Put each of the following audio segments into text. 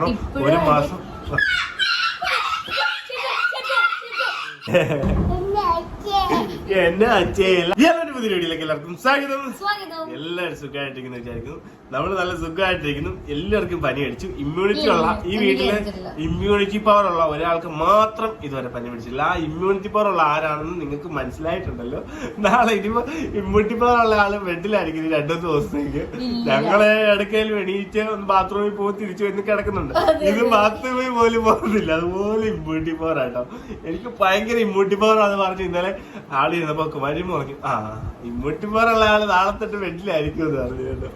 ഒരു മാസം എന്നെ അച്ഛയല്ല പുതിയ വീഡിയോയിലേക്ക് എല്ലാവർക്കും സ്വാഗതം. എല്ലാവരും സുഖമായിട്ടിരിക്കുന്നു വിചാരിക്കുന്നു. നമ്മൾ നല്ല സുഖമായിട്ടിരിക്കുന്നു. എല്ലാവർക്കും പനി അടിച്ചു. ഇമ്മ്യൂണിറ്റി ഉള്ള ഈ വീട്ടില് ഇമ്മ്യൂണിറ്റി പവർ ഉള്ള ഒരാൾക്ക് മാത്രം ഇതുവരെ പനി പിടിച്ചില്ല. ആ ഇമ്മ്യൂണിറ്റി പവർ ഉള്ള ആരാണെന്ന് നിങ്ങൾക്ക് മനസ്സിലായിട്ടുണ്ടല്ലോ. നാളെ ഇനിയിപ്പോ ഇമ്മ്യൂണിറ്റി പവർ ഉള്ള ആള് ബെഡിലായിരിക്കും 2 ദിവസത്തേക്ക്. ഞങ്ങളെ ഇടയ്ക്കൽ എണീറ്റ് ബാത്റൂമിൽ പോയി തിരിച്ചു വന്ന് കിടക്കുന്നുണ്ട്. ഇത് ബാത്റൂമിൽ പോലും പോകുന്നില്ല. അതുപോലെ ഇമ്മ്യൂണിറ്റി പവർ ആട്ടോ. എനിക്ക് ഭയങ്കര ഇമ്മ്യൂണിറ്റി പവർ ആണെന്ന് പറഞ്ഞു ഇന്നലെ ആള് ഇരുന്നപ്പോ കുമാരിയും പറഞ്ഞു ഇമ്മ്യൂണിറ്റി പവർ ഉള്ള ആള് നാളെ തൊട്ട് ബെഡിലായിരിക്കും എന്ന് പറഞ്ഞു.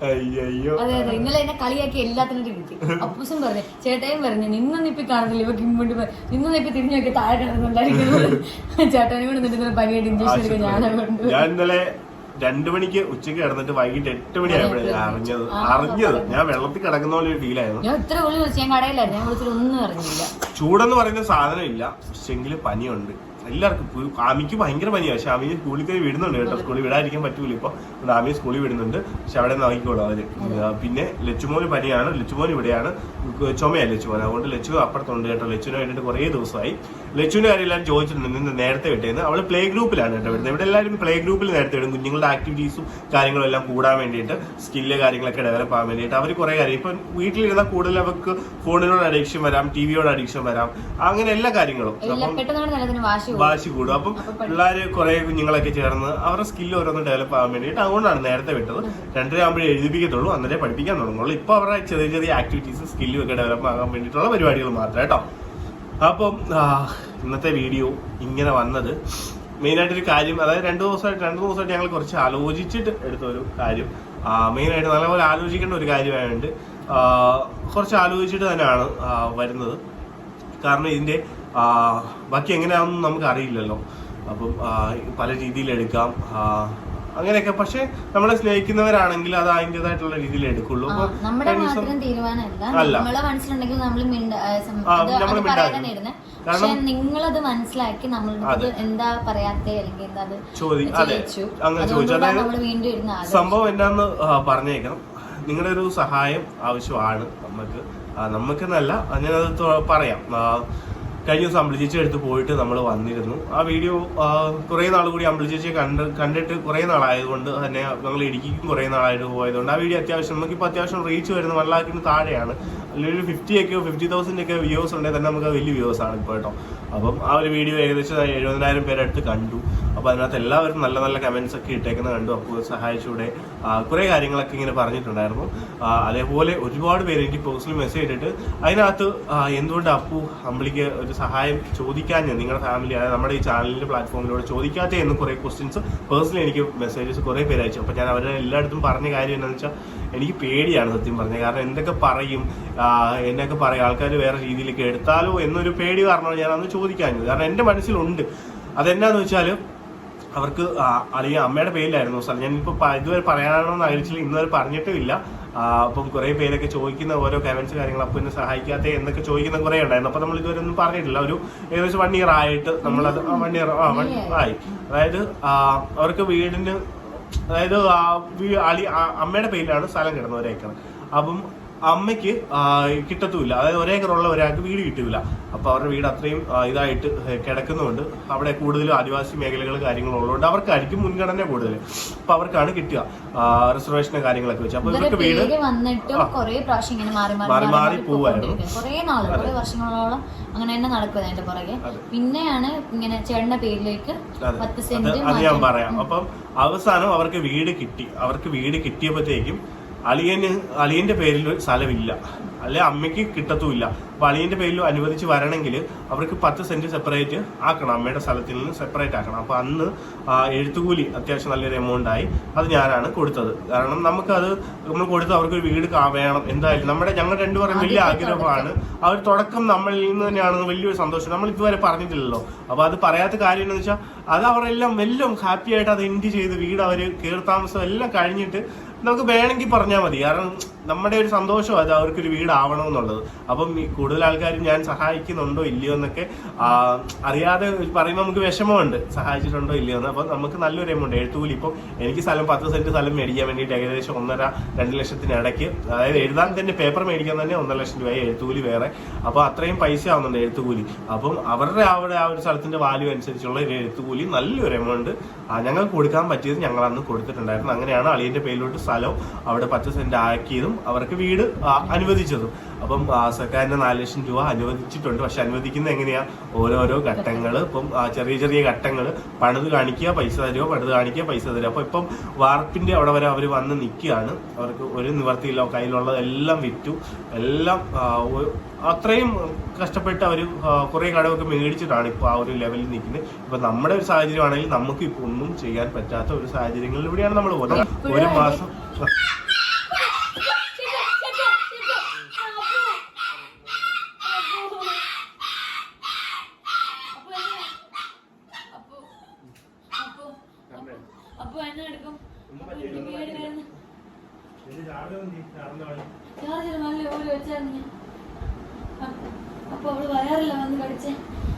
അയ്യോ ഇന്നലെ എന്നെ കളിയാക്കി എല്ലാത്തിനും അപ്പൂസും പറഞ്ഞു, ചേട്ടയും പറഞ്ഞു നിന്നൊന്നിപ്പി കാണുന്നില്ല ഇവക്ക് ഇമ്മ്യൂണിറ്റി പവർ, നിന്നൊന്നിപ്പി തിരിഞ്ഞു നോക്കി താഴെ കിടന്നുണ്ടായിരിക്കുന്നത്. ചേട്ടനും കൂടെ നിന്നിട്ട് പനിയായിട്ട് ഇഞ്ചക്ഷൻ എടുക്കാൻ ഞാൻ ഇന്നലെ 2 മണിക്ക് ഉച്ചയ്ക്ക് കിടന്നിട്ട് വൈകിട്ട് 8 മണി ആയപ്പോഴാണ് അറിഞ്ഞത്. ഞാൻ വെള്ളത്തിൽ കിടക്കുന്ന പോലെ ഒരു ഫീൽ ആയിരുന്നു. ഞാൻ ഇത്ര വിളി വിളിച്ചു, ഞാൻ കടയിലായിരുന്നു, ഞാൻ വിളിച്ചിട്ട് ഒന്നും അറിഞ്ഞില്ല. ചൂടെന്ന് പറയുന്ന സാധനം ഇല്ല, പക്ഷെങ്കിലും പനിയുണ്ട് എല്ലാവർക്കും. ആമിക്ക് ഭയങ്കര പനിയാണ്. പക്ഷെ ആമിന് സ്കൂളിൽ കയറി വിടുന്നുണ്ട് കേട്ടോ. സ്കൂളിൽ വിടാതിരിക്കാൻ പറ്റൂല ഇപ്പൊ. ആമിയെ സ്കൂളിൽ വിടുന്നുണ്ട്. പക്ഷെ അവിടെ നോക്കിക്കോളൂ അവര്. പിന്നെ ലച്ചുമോന് പനിയാണ്. ലച്ചുമോൻ ഇവിടെയാണ്. ചുമയാണ് ലച്ചുമോൻ. അതുകൊണ്ട് ലച്ചു അപ്പുറത്തുണ്ട് കേട്ടോ. ലച്ചുവിനെ വേണ്ടിയിട്ട് കുറേ ദിവസമായി. ലച്ചുവിന്റെ കാര്യം എല്ലാവരും ചോദിച്ചിട്ടുണ്ട് നിന്ന് നേരത്തെ വിട്ടേന്ന്. അവള് പ്ലേ ഗ്രൂപ്പിലാണ് കേട്ടോ വിടുന്നത്. ഇവിടെ എല്ലാവരും പ്ലേ ഗ്രൂപ്പിൽ നേരത്തെ വിടും. കുഞ്ഞുങ്ങളുടെ ആക്ടിവിറ്റീസും കാര്യങ്ങളും എല്ലാം കൂടാൻ വേണ്ടിയിട്ട്, സ്കില്ല് കാര്യങ്ങളൊക്കെ ഡെവലപ്പ് ആകാൻ വേണ്ടിയിട്ട് അവർ കുറെ കാര്യം. ഇപ്പം വീട്ടിലിരുന്നാൽ കൂടുതൽ അവർക്ക് ഫോണിനോട് അഡിക്ഷൻ വരാം, ടിവിയോട് അഡിക്ഷൻ വരാം, അങ്ങനെ എല്ലാ കാര്യങ്ങളും വാശി കൂടും. അപ്പം പിള്ളേര് കുറെ കുഞ്ഞുങ്ങളൊക്കെ ചേർന്ന് അവരുടെ സ്കില്ല് ഓരോന്ന് ഡെവലപ്പ് ആകാൻ വേണ്ടിയിട്ട് അതുകൊണ്ടാണ് നേരത്തെ വിട്ടത്. 2:30 ആകുമ്പോഴേ എഴുതിപ്പിക്കത്തുള്ളൂ, അന്നേരം പഠിപ്പിക്കാൻ തുടങ്ങുള്ളൂ. ഇപ്പൊ അവരുടെ ചെറിയ ചെറിയ ആക്ടിവിറ്റീസ് സ്കില്ലും ഒക്കെ ഡെവലപ്പ് ആകാൻ വേണ്ടിയിട്ടുള്ള പരിപാടികൾ മാത്രം കേട്ടോ. അപ്പം ഇന്നത്തെ വീഡിയോ ഇങ്ങനെ വന്നത് മെയിനായിട്ടൊരു കാര്യം, അതായത് 2 ദിവസമായിട്ട് ഞങ്ങൾ കുറച്ച് ആലോചിച്ചിട്ട് എടുത്തൊരു കാര്യം. മെയിനായിട്ട് നല്ലപോലെ ആലോചിക്കേണ്ട ഒരു കാര്യമായതുകൊണ്ട് കുറച്ച് ആലോചിച്ചിട്ട് തന്നെയാണ് വരുന്നത്. കാരണം ഇതിന്റെ ബാക്കി എങ്ങനെയാണെന്ന് നമുക്ക് അറിയില്ലല്ലോ. അപ്പം പല രീതിയിൽ എടുക്കാം അങ്ങനെയൊക്കെ. പക്ഷെ നമ്മളെ സ്നേഹിക്കുന്നവരാണെങ്കിൽ അത് അതിൻ്റെതായിട്ടുള്ള രീതിയിൽ എടുക്കുള്ളൂ. നിങ്ങളത് മനസ്സിലാക്കി നമ്മളുടെ എന്താ പറയാത്തെ അല്ലെങ്കിൽ എന്താ അങ്ങനെ ചോദിച്ചു. സംഭവം എന്താന്ന് പറഞ്ഞേക്കണം. നിങ്ങളുടെ ഒരു സഹായം ആവശ്യമാണ് നമുക്കെന്നല്ല, ഞാനത് പറയാം. കഴിഞ്ഞ ദിവസം അമ്പിളിച്ചേച്ചി എടുത്ത് പോയിട്ട് നമ്മൾ വന്നിരുന്നു. ആ വീഡിയോ കുറേ നാൾ കൂടി അമ്പിളിച്ചേച്ചിയെ കണ്ടിട്ട് കുറേ നാളായതുകൊണ്ട് തന്നെ ഞങ്ങൾ ഇടുക്കിക്കും കുറേ നാളായിട്ട് പോയതുകൊണ്ട് ആ വീഡിയോ നമുക്കിപ്പോൾ അത്യാവശ്യം റീച്ച് വരുന്ന 1 lakhന് താഴെയാണ്. അല്ലെങ്കിൽ 50,000 വ്യൂസ് ഉണ്ടെങ്കിൽ തന്നെ നമുക്ക് വലിയ വ്യൂസ് ആണ് ഇപ്പോൾ കേട്ടോ. അപ്പം ആ ഒരു വീഡിയോ ഏകദേശം 70,000 പേരെടുത്ത് കണ്ടു. അപ്പോൾ അതിനകത്ത് എല്ലാവരും നല്ല നല്ല കമൻസ് ഒക്കെ ഇട്ടേക്കുന്നത് കണ്ടു. അപ്പോൾ സഹായിച്ചൂടെ കുറേ കാര്യങ്ങളൊക്കെ ഇങ്ങനെ പറഞ്ഞിട്ടുണ്ടായിരുന്നു. അതേപോലെ ഒരുപാട് പേര് എനിക്ക് പേഴ്സണലി മെസ്സേജ് ഇട്ടിട്ട് അതിനകത്ത് എന്തുകൊണ്ട് അപ്പു അമ്പിളിക്ക് ഒരു സഹായം ചോദിക്കാൻ നിങ്ങളുടെ ഫാമിലി, അതായത് നമ്മുടെ ഈ ചാനലിന്റെ പ്ലാറ്റ്ഫോമിലൂടെ ചോദിക്കാത്തേ എന്ന് കുറേ ക്വസ്റ്റ്യൻസ് പേഴ്സണലി എനിക്ക് മെസ്സേജസ് കുറേ പേര് അയച്ചു. അപ്പോൾ ഞാൻ അവരുടെ എല്ലായിടത്തും പറഞ്ഞ കാര്യം എന്താണെന്ന് വെച്ചാൽ എനിക്ക് പേടിയാണ് സത്യം പറഞ്ഞത്. കാരണം എന്തൊക്കെ പറയും, എന്നൊക്കെ പറയും ആൾക്കാർ വേറെ രീതിയിലേക്ക് എടുത്താലോ എന്നൊരു പേടി കാരണമാണ് ഞാൻ അന്ന് ചോദിക്കാഞ്ഞത്. കാരണം എൻ്റെ മനസ്സിലുണ്ട്. അതെന്നാന്ന് വെച്ചാൽ അവർക്ക് അല്ലെങ്കിൽ അമ്മയുടെ പേരിലായിരുന്നു സ്ഥലം. ഞാനിപ്പോൾ ഇതുവരെ പറയാനോന്ന് ആലോചിച്ചില്ല, ഇന്നുവരെ പറഞ്ഞിട്ടുമില്ല. അപ്പം കുറേ പേരൊക്കെ ചോദിക്കുന്ന ഓരോ കമൻസ് കാര്യങ്ങൾ അപ്പം എന്നെ സഹായിക്കാത്ത എന്നൊക്കെ ചോദിക്കുന്ന കുറേ ഉണ്ടായിരുന്നു. അപ്പം നമ്മൾ ഇതുവരെ ഒന്നും പറഞ്ഞിട്ടില്ല. ഒരു ഏകദേശം 1 year ആയിട്ട് നമ്മളത് 1 year ആയി. അതായത് അവർക്ക് വീടിന്, അതായത് അമ്മയുടെ പേരിലാണ് സ്ഥലം കിടന്നത് 1 ഏക്കർ. അപ്പം അമ്മയ്ക്ക് കിട്ടത്തുമില്ല. അതായത് 1 ഏക്കർ ഉള്ള ഒരാൾക്ക് വീട് കിട്ടില്ല. അപ്പോൾ അവരുടെ വീട് അത്രയും ഇതായിട്ട് കിടക്കുന്നുണ്ട്. അവിടെ കൂടുതലും ആദിവാസി മേഖലകൾ കാര്യങ്ങളുള്ളതുകൊണ്ട് അവർക്കായിരിക്കും മുൻഗണന കൂടുതൽ. അപ്പൊ അവർക്കാണ് കിട്ടുക റിസർവേഷനും കാര്യങ്ങളൊക്കെ വെച്ച്. അപ്പൊ ഇവർക്ക് വീട് മാറി മാറി പോവായിരുന്നു കുറെ വർഷങ്ങളോളം അങ്ങനെ തന്നെ നടക്കുന്നത് അതിന്റെ പുറകെ. പിന്നെയാണ് ഇങ്ങനെ ചേട്ടന്റെ പേരിലേക്ക് 10 സെന്റ്. അത് ഞാൻ പറയാം. അപ്പം അവസാനം അവർക്ക് വീട് കിട്ടിയപ്പോഴത്തേക്കും അളിയന്റെ പേരിൽ സ്ഥലമില്ല, അല്ലെ അമ്മയ്ക്ക് കിട്ടത്തുമില്ല. അപ്പൊ അളിയന്റെ പേരിൽ അനുവദിച്ച് വരണമെങ്കിൽ അവർക്ക് 10 സെന്റ് സെപ്പറേറ്റ് ആക്കണം, അമ്മയുടെ സ്ഥലത്തിൽ നിന്ന് സെപ്പറേറ്റ് ആക്കണം. അപ്പൊ അന്ന് എഴുത്തുകൂലി അത്യാവശ്യം നല്ലൊരു എമൗണ്ട് ആയി. അത് ഞാനാണ് കൊടുത്തത്. കാരണം നമുക്കത് നമ്മൾ കൊടുത്ത് അവർക്ക് വീട് വേണം എന്തായാലും. ഞങ്ങൾ രണ്ടുപേരും വലിയ ആഗ്രഹമാണ്. ആ ഒരു തുടക്കം നമ്മളിൽ നിന്ന് തന്നെയാണെന്ന് വലിയൊരു സന്തോഷം. നമ്മൾ ഇതുവരെ പറഞ്ഞിട്ടില്ലല്ലോ. അപ്പൊ അത് പറയാത്ത കാര്യം എന്താണെന്ന് വെച്ചാൽ അത് അവരെല്ലാം എല്ലാം ഹാപ്പി ആയിട്ട് അത് എൻഡ് ചെയ്ത് വീട് അവർ കയറി താമസം എല്ലാം കഴിഞ്ഞിട്ട് നമുക്ക് വേണമെങ്കിൽ പറഞ്ഞാൽ മതി. കാരണം നമ്മുടെ ഒരു സന്തോഷം അത് അവർക്കൊരു വീടാവണമെന്നുള്ളത്. അപ്പം ഈ കൂടുതൽ ആൾക്കാരും ഞാൻ സഹായിക്കുന്നുണ്ടോ ഇല്ലയോ എന്നൊക്കെ അറിയാതെ പറയുമ്പോൾ നമുക്ക് വിഷമമുണ്ട്, സഹായിച്ചിട്ടുണ്ടോ ഇല്ലയോ എന്ന്. അപ്പം നമുക്ക് നല്ലൊരു എമൗണ്ട് എഴുത്തുകൂലി. ഇപ്പം എനിക്ക് 10 സെന്റ് സ്ഥലം മേടിക്കാൻ വേണ്ടിയിട്ട് ഏകദേശം 1.5-2 ലക്ഷത്തിനിടയ്ക്ക്, അതായത് എഴുതാൻ തന്നെ പേപ്പർ മേടിക്കാൻ തന്നെ 1.5 ലക്ഷം രൂപ എഴുത്തുകൂലി വേറെ. അപ്പോൾ അത്രയും പൈസ ആവുന്നുണ്ട് എഴുത്തുകൂലി. അപ്പം അവരുടെ അവിടെ ആ ഒരു സ്ഥലത്തിന്റെ വാല്യൂ അനുസരിച്ചുള്ള ഒരു എഴുത്തുകൂലി നല്ലൊരു എമൗണ്ട് ഞങ്ങൾക്ക് കൊടുക്കാൻ പറ്റിയത് ഞങ്ങൾ അന്ന് കൊടുത്തിട്ടുണ്ടായിരുന്നു. അങ്ങനെയാണ് അളിയന്റെ പേരിലോട്ട് സ്ഥലം അവിടെ 10 സെന്റ് ആക്കിയതും അവർക്ക് വീട് അനുവദിച്ചതും. അപ്പം സർക്കാരിന്റെ 4 ലക്ഷം രൂപ അനുവദിച്ചിട്ടുണ്ട്. പക്ഷെ അനുവദിക്കുന്നത് എങ്ങനെയാ, ഓരോരോ ഘട്ടങ്ങൾ. ഇപ്പം ചെറിയ ചെറിയ ഘട്ടങ്ങൾ, പണിത് കാണിക്കുക പൈസ തരുമോ, പണിത് കാണിക്കുക പൈസ തരുമോ. അപ്പൊ ഇപ്പം വാർപ്പിന്റെ അവിടെ വരെ അവർ വന്ന് നിൽക്കുകയാണ്. അവർക്ക് ഒരു നിവർത്തിയില്ല, കയ്യിലുള്ളതെല്ലാം വിറ്റു, എല്ലാം അത്രയും കഷ്ടപ്പെട്ട് അവർ കുറെ കടമൊക്കെ മേടിച്ചിട്ടാണ് ഇപ്പൊ ആ ഒരു ലെവലിൽ നിൽക്കുന്നത്. ഇപ്പൊ നമ്മുടെ ഒരു സാഹചര്യമാണെങ്കിൽ നമുക്ക് ഇപ്പൊ ഒന്നും ചെയ്യാൻ പറ്റാത്ത ഒരു സാഹചര്യങ്ങളിലൂടെയാണ് നമ്മൾ പോകുന്നത്. ഒരു മാസം അപ്പൊ അവള് വയറില്ല വന്ന് കടിച്ചേ.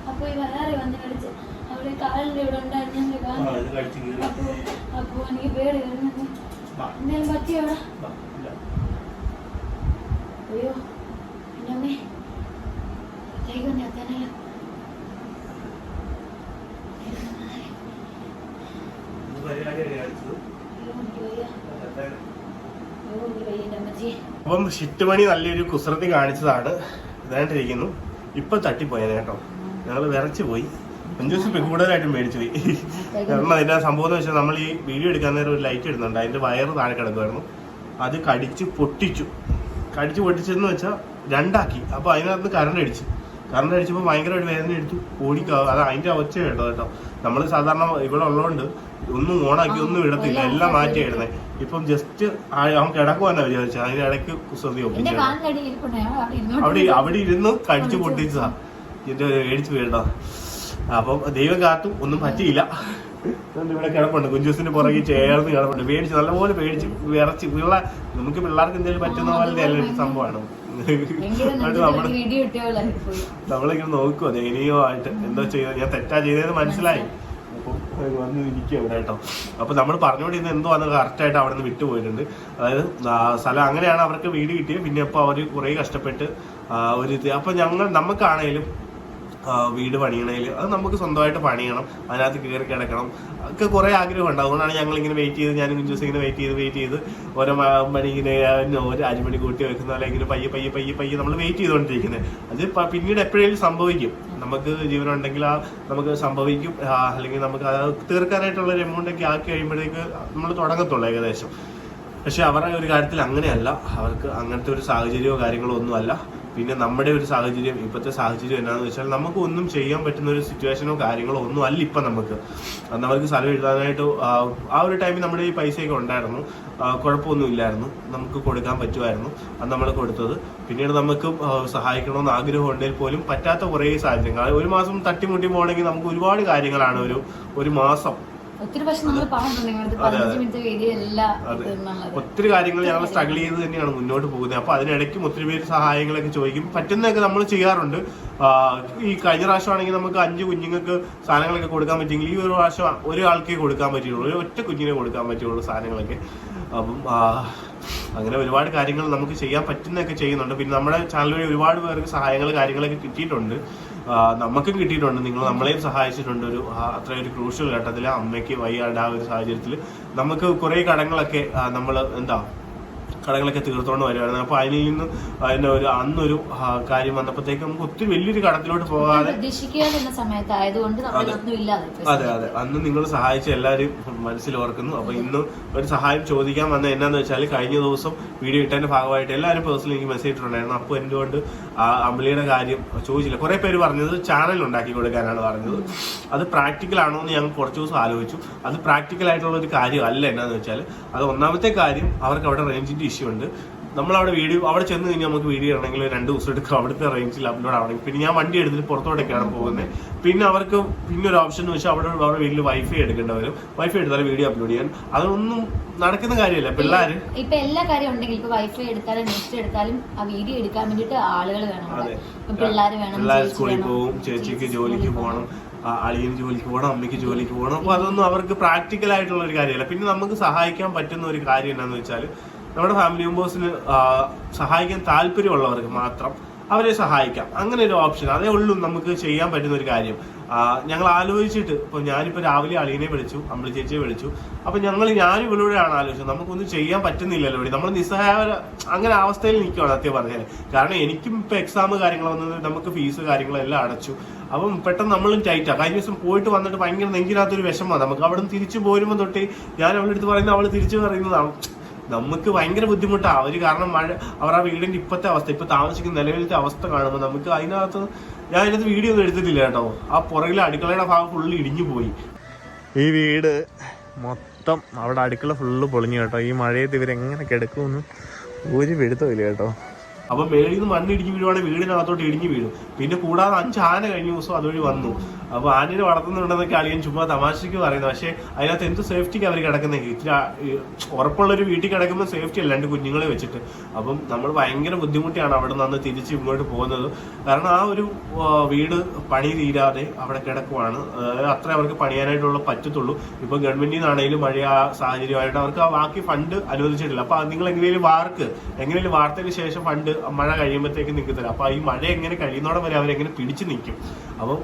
അപ്പൊ ഈ വയറി വന്ന് കടിച്ച് അവള് കാലിന്റെ ഇവിടെ ഉണ്ടായിരുന്നു. അപ്പൊ എനിക്ക് പേടി വരുന്നു. എന്തെങ്കിലും പറ്റിയോടാ? അയ്യോ പിന്നമ്മേ കൈകൊണ്ട് എത്താനല്ലോ. അപ്പം ഷിറ്റുമണി നല്ലൊരു കുസൃതി കാണിച്ചതാണ്. ഇതായിട്ടിരിക്കുന്നു. ഇപ്പൊ തട്ടിപ്പോയത് കേട്ടോ, ഞങ്ങൾ വിറച്ചു പോയി. 5 ദിവസം കൂടുതലായിട്ടും മേടിച്ചു പോയി. കാരണം അതിന്റെ സംഭവം എന്ന് വെച്ചാൽ നമ്മൾ ഈ വീഡിയോ എടുക്കാൻ നേരം ഒരു ലൈറ്റ് ഇടുന്നുണ്ട്, അതിന്റെ വയറ് താഴെ കിടക്കുമായിരുന്നു. അത് കടിച്ച് പൊട്ടിച്ചെന്ന് വെച്ചാൽ 2 ആക്കി. അപ്പൊ അതിനകത്ത് കറണ്ട് അടിച്ചപ്പോൾ ഭയങ്കരമായിട്ട് വേദന എടുത്തു അത് അതിന്റെ ഒച്ച കേട്ടോ. നമ്മൾ സാധാരണ ഇവിടെ ഉള്ളതുകൊണ്ട് ഒന്നും ഓണാക്കി ഒന്നും ഇടത്തില്ല, എല്ലാം മാറ്റിയായിരുന്നേ. ഇപ്പം ജസ്റ്റ് അവൻ കിടക്കുവാന്നാ വിചാരിച്ചത്, അതിനിടയ്ക്ക് കുസൃതി ഒപ്പിച്ചു അവിടെ ഇരുന്ന് കടിച്ചു പൊട്ടിച്ചതാ. ഇതിന്റെ മേടിച്ചു വീഴട്ടോ. അപ്പം ദൈവം കാത്തും ഒന്നും പറ്റിയില്ല. ഇവിടെ കിടപ്പുണ്ട്, കുഞ്ചൂസിന്റെ പുറകെ ചേർന്ന് കിടപ്പുണ്ട്. പേടിച്ച് നല്ലപോലെ പേടിച്ച് വിറച്ച്. നമുക്ക് പിള്ളേർക്ക് എന്തെങ്കിലും പറ്റുന്ന പോലെ അല്ല സംഭവമാണ്. നമ്മളിങ്ങനെ നോക്കുവോ ദയനീയമായിട്ട് എന്തോ ചെയ്ത, ഞാൻ തെറ്റാ ചെയ്തതെന്ന് മനസ്സിലായി. അപ്പം വന്ന് ഇരിക്കുക ഇവിടെ കേട്ടോ. അപ്പൊ നമ്മൾ പറഞ്ഞുകൊണ്ടിരുന്ന എന്തോ അന്ന് കറക്റ്റായിട്ട് അവിടെ നിന്ന് വിട്ടുപോയിട്ടുണ്ട്. അതായത് സ്ഥലം അങ്ങനെയാണ് അവർക്ക് വീട് കിട്ടിയത്. പിന്നെ അപ്പോൾ അവർ കുറേ കഷ്ടപ്പെട്ട് അപ്പൊ നമുക്കാണേലും വീട് പണിയണേൽ അത് നമുക്ക് സ്വന്തമായിട്ട് പണിയണം, അതിനകത്ത് കയറി കിടക്കണം ഒക്കെ കുറേ ആഗ്രഹമുണ്ട്. അതുകൊണ്ടാണ് ഞങ്ങളിങ്ങനെ വെയിറ്റ് ചെയ്ത്, ഞാനും കുഞ്ചൂസ് ഇങ്ങനെ വെയിറ്റ് ചെയ്ത് ഓരോ മണി ഇങ്ങനെ ഒരു അരിമണി കൂട്ടി വെക്കുന്ന പോലെ ഇങ്ങനെ പയ്യെ നമ്മൾ വെയിറ്റ് ചെയ്തുകൊണ്ടിരിക്കുന്നത്. അത് പിന്നീട് എപ്പോഴേലും സംഭവിക്കും. നമുക്ക് ജീവനുണ്ടെങ്കിൽ നമുക്ക് സംഭവിക്കും. അല്ലെങ്കിൽ നമുക്ക് അത് തീർക്കാനായിട്ടുള്ള ഒരു എമൗണ്ട് ഒക്കെ ആക്കി കഴിയുമ്പോഴേക്ക് നമ്മൾ തുടങ്ങത്തുള്ളൂ ഏകദേശം. പക്ഷെ അവരുടെ ഒരു കാര്യത്തിൽ അങ്ങനെയല്ല. അവർക്ക് അങ്ങനത്തെ ഒരു സാഹചര്യമോ കാര്യങ്ങളോ ഒന്നുമല്ല. പിന്നെ നമ്മുടെ ഒരു സാഹചര്യം, ഇപ്പോഴത്തെ സാഹചര്യം എന്താണെന്ന് വെച്ചാൽ നമുക്ക് ഒന്നും ചെയ്യാൻ പറ്റുന്ന ഒരു സിറ്റുവേഷനോ കാര്യങ്ങളോ ഒന്നും അല്ല ഇപ്പം നമുക്ക്. നമുക്ക് സ്ഥലം എഴുതാനായിട്ട് ആ ഒരു ടൈമിൽ നമ്മുടെ ഈ പൈസയൊക്കെ ഉണ്ടായിരുന്നു, കുഴപ്പമൊന്നും ഇല്ലായിരുന്നു, നമുക്ക് കൊടുക്കാൻ പറ്റുമായിരുന്നു. അത് നമ്മൾ കൊടുത്തത്. പിന്നീട് നമുക്ക് സഹായിക്കണമെന്ന് ആഗ്രഹം ഉണ്ടെങ്കിൽ പോലും പറ്റാത്ത കുറേ സാഹചര്യങ്ങൾ. ഒരു മാസം തട്ടിമുട്ടി പോകണമെങ്കിൽ നമുക്ക് ഒരുപാട് കാര്യങ്ങളാണ് ഒരു മാസം. ഒത്തിരി കാര്യങ്ങൾ ഞങ്ങൾ സ്ട്രഗിൾ ചെയ്ത് തന്നെയാണ് മുന്നോട്ട് പോകുന്നത്. അപ്പൊ അതിനിടയ്ക്കും ഒത്തിരി പേര് സഹായങ്ങളൊക്കെ ചോദിക്കും. പറ്റുന്നതൊക്കെ നമ്മൾ ചെയ്യാറുണ്ട്. ഈ കഴിഞ്ഞ പ്രാവശ്യമാണെങ്കിൽ നമുക്ക് 5 കുഞ്ഞുങ്ങൾക്ക് സാധനങ്ങളൊക്കെ കൊടുക്കാൻ പറ്റിയെങ്കിൽ ഈ ഒരു പ്രാവശ്യം ഒരാൾക്കേ കൊടുക്കാൻ പറ്റുള്ളൂ, ഒരു ഒറ്റ കുഞ്ഞിനെ കൊടുക്കാൻ പറ്റുള്ളൂ സാധനങ്ങളൊക്കെ. അപ്പം അങ്ങനെ ഒരുപാട് കാര്യങ്ങൾ നമുക്ക് ചെയ്യാൻ പറ്റുന്നതൊക്കെ ചെയ്യുന്നുണ്ട്. പിന്നെ നമ്മുടെ ചാനൽ വഴി ഒരുപാട് പേർക്ക് സഹായങ്ങൾ കാര്യങ്ങളൊക്കെ കിട്ടിയിട്ടുണ്ട്, നമുക്കും കിട്ടിയിട്ടുണ്ട്. നിങ്ങൾ നമ്മളെയും സഹായിച്ചിട്ടുണ്ട്. അത്ര ഒരു ക്രൂഷ്യൽ ഘട്ടത്തിൽ അമ്മയ്ക്ക് വയ്യാണ്ട് ആ ഒരു സാഹചര്യത്തിൽ നമുക്ക് കുറേ കടങ്ങളൊക്കെ കടങ്ങളൊക്കെ തീർത്തോണ്ട് വരുമായിരുന്നു. അപ്പൊ അതിൽ നിന്ന് അതിന്റെ അന്നൊരു കാര്യം വന്നപ്പോഴത്തേക്ക് നമുക്ക് ഒത്തിരി വലിയൊരു കടത്തിലോട്ട് പോകാതെ അതെ അന്ന് നിങ്ങൾ സഹായിച്ച എല്ലാവരും മനസ്സിൽ ഓർക്കുന്നു. അപ്പൊ ഇന്ന് ഒരു സഹായം ചോദിക്കാൻ വന്ന എന്നാന്ന് വെച്ചാൽ, കഴിഞ്ഞ ദിവസം വീഡിയോ ഇട്ടതിന്റെ ഭാഗമായിട്ട് എല്ലാവരും പേഴ്സണലി എനിക്ക് മെസ്സേജ് ഇട്ടിട്ടുണ്ടായിരുന്നു. അപ്പോൾ എന്തുകൊണ്ട് അമ്പിളിയുടെ കാര്യം ചോദിച്ചില്ല. കുറെ പേര് പറഞ്ഞത് ചാനൽ ഉണ്ടാക്കി കൊടുക്കാനാണ് പറഞ്ഞത്. അത് പ്രാക്ടിക്കൽ ആണോ എന്ന് ഞങ്ങൾ കുറച്ച് ദിവസം ആലോചിച്ചു. അത് പ്രാക്ടിക്കൽ ആയിട്ടുള്ള ഒരു കാര്യം അല്ല. എന്നാന്ന് വെച്ചാൽ, അത് ഒന്നാമത്തെ കാര്യം അവർക്ക് അവിടെ റേഞ്ചിന്റെ ഇഷ്യൂ ഉണ്ട്. നമ്മളവിടെ വീഡിയോ അവിടെ ചെന്ന് കഴിഞ്ഞാൽ നമുക്ക് വീഡിയോ ആണെങ്കിൽ 2 ദിവസം എടുക്കും അവിടുത്തെ റേഞ്ചിൽ അപ്ലോഡ് ആവണമെങ്കിൽ. പിന്നെ ഞാൻ വണ്ടി എടുത്തിട്ട് പുറത്തോട്ടൊക്കെയാണ് പോകുന്നത്. പിന്നെ അവർക്ക് പിന്നെ ഒരു ഓപ്ഷൻ എന്ന് വെച്ചാൽ അവരുടെ വീട്ടിൽ വൈഫൈ എടുക്കേണ്ടി വരും. വൈഫൈ എടുത്താലും വീഡിയോ അപ്ലോഡ് ചെയ്യാൻ അതൊന്നും നടക്കുന്ന കാര്യമല്ല. പിള്ളേര് ഇപ്പൊ എല്ലാ കാര്യം ഉണ്ടെങ്കിൽ ഇപ്പൊ വൈഫൈ എടുത്താലും നെറ്റ് എടുത്താലും ആ വീഡിയോ എടുക്കാൻ വേണ്ടിട്ട് ആളുകൾ വേണം. പിള്ളേർ വേണം, പിള്ളേർ സ്കൂളിൽ പോകും, ചേച്ചിക്ക് ജോലിക്ക് പോകണം, അളിയന് ജോലിക്ക് പോകണം, അമ്മയ്ക്ക് ജോലിക്ക് പോകണം. അപ്പൊ അതൊന്നും അവർക്ക് പ്രാക്ടിക്കൽ ആയിട്ടുള്ള ഒരു കാര്യമല്ല. പിന്നെ നമുക്ക് സഹായിക്കാൻ പറ്റുന്ന ഒരു കാര്യം എന്താണെന്ന് വെച്ചാൽ നമ്മുടെ ഫാമിലി മെമ്പേഴ്സിന് സഹായിക്കാൻ താല്പര്യമുള്ളവർക്ക് മാത്രം അവരെ സഹായിക്കാം. അങ്ങനെ ഒരു ഓപ്ഷൻ അതേ ഉള്ളൂ നമുക്ക് ചെയ്യാൻ പറ്റുന്ന ഒരു കാര്യം. ഞങ്ങൾ ആലോചിച്ചിട്ട് ഇപ്പൊ ഞാനിപ്പോ രാവിലെ അളിയനെ വിളിച്ചു, അമ്പിളി ചേച്ചിയെ വിളിച്ചു. അപ്പൊ ഞാനും ഇവളോടെയാണ് ആലോചിച്ചത്. നമുക്കൊന്നും ചെയ്യാൻ പറ്റുന്നില്ലല്ലോ, നമ്മൾ നിസ്സഹായ അങ്ങനെ അവസ്ഥയിൽ നിൽക്കുകയാണ് സത്യം പറഞ്ഞാൽ. കാരണം എനിക്കും ഇപ്പൊ എക്സാം കാര്യങ്ങൾ വന്നത്, നമുക്ക് ഫീസ് കാര്യങ്ങളെല്ലാം അടച്ചു. അപ്പം പെട്ടെന്ന് നമ്മളും ടൈറ്റാ. കഴിഞ്ഞ ദിവസം പോയിട്ട് വന്നിട്ട് ഭയങ്കര നെഞ്ചിനകത്തൊരു വിഷമമാണ് നമുക്ക്. അവിടെ നിന്ന് തിരിച്ചു പോരുമ്പോൾ തൊട്ടേ ഞാൻ അവളുടെ അടുത്ത് പറയുന്നത്, അവള് തിരിച്ചു പറയുന്നതാണ് നമുക്ക് ഭയങ്കര ബുദ്ധിമുട്ടാണ്. അവര് കാരണം അവർ ആ വീടിന്റെ ഇപ്പോഴത്തെ അവസ്ഥ, ഇപ്പൊ താമസിക്കുന്ന നിലവിലത്തെ അവസ്ഥ കാണുമ്പോൾ നമുക്ക് അതിനകത്ത് ഞാൻ അതിനകത്ത് വീഡിയോ ഒന്നും എടുത്തിട്ടില്ല കേട്ടോ. ആ പുറകിലെ അടുക്കളയുടെ ഭാഗം ഫുള്ള് ഇടിഞ്ഞു പോയി. ഈ വീട് മൊത്തം അവിടെ അടുക്കള ഫുള്ള് പൊളിഞ്ഞു കേട്ടോ. ഈ മഴയത്ത് ഇവരെങ്ങനെ കിടക്കുമെന്ന് ഒരു പിടുത്തമില്ല കേട്ടോ. അപ്പൊ മേളിൽ നിന്ന് മണ്ണിടിഞ്ഞ് വീഴുവാണെങ്കിൽ വീടിനകത്തോട്ട് ഇടിഞ്ഞു വീഴും. പിന്നെ കൂടാതെ 5 ആന കഴിഞ്ഞ ദിവസം അതുവഴി വന്നു. അപ്പൊ ആനയെ വളർത്തുന്നുണ്ടെന്നൊക്കെ അളിയൻ ചുമ്മാ തമാശക്ക് പറയുന്നത്. പക്ഷെ അതിനകത്ത് എന്ത് സേഫ്റ്റിക്ക് അവർ കിടക്കുന്നത്? ഇത്തിരി ഉറപ്പുള്ളൊരു വീട്ടിൽ കിടക്കുമ്പോൾ സേഫ്റ്റി അല്ല, 2 കുഞ്ഞുങ്ങളെ വെച്ചിട്ട്. അപ്പം നമ്മൾ ഭയങ്കര ബുദ്ധിമുട്ടിയാണ് അവിടെ നിന്ന് തിരിച്ച് ഇങ്ങോട്ട് പോകുന്നത്. കാരണം ആ ഒരു വീട് പണി തീരാതെ അവിടെ കിടക്കുവാണ്. അത്ര അവർക്ക് പണിയാനായിട്ടുള്ള പറ്റത്തുള്ളൂ. ഇപ്പൊ ഗവൺമെന്റിൽ നിന്നാണെങ്കിലും മഴ സാഹചര്യമായിട്ട് അവർക്ക് ആ ബാക്കി ഫണ്ട് അനുവദിച്ചിട്ടില്ല. അപ്പൊ നിങ്ങൾ എങ്ങനെയും വാർത്തയ്ക്ക് ശേഷം ഫണ്ട് മഴ കഴിയുമ്പോഴത്തേക്ക് നിൽക്കത്തില്ല. അപ്പൊ ഈ മഴ എങ്ങനെ കഴിയുന്നോടെ വരെ അവരെങ്ങനെ പിടിച്ചു നിൽക്കും? അപ്പം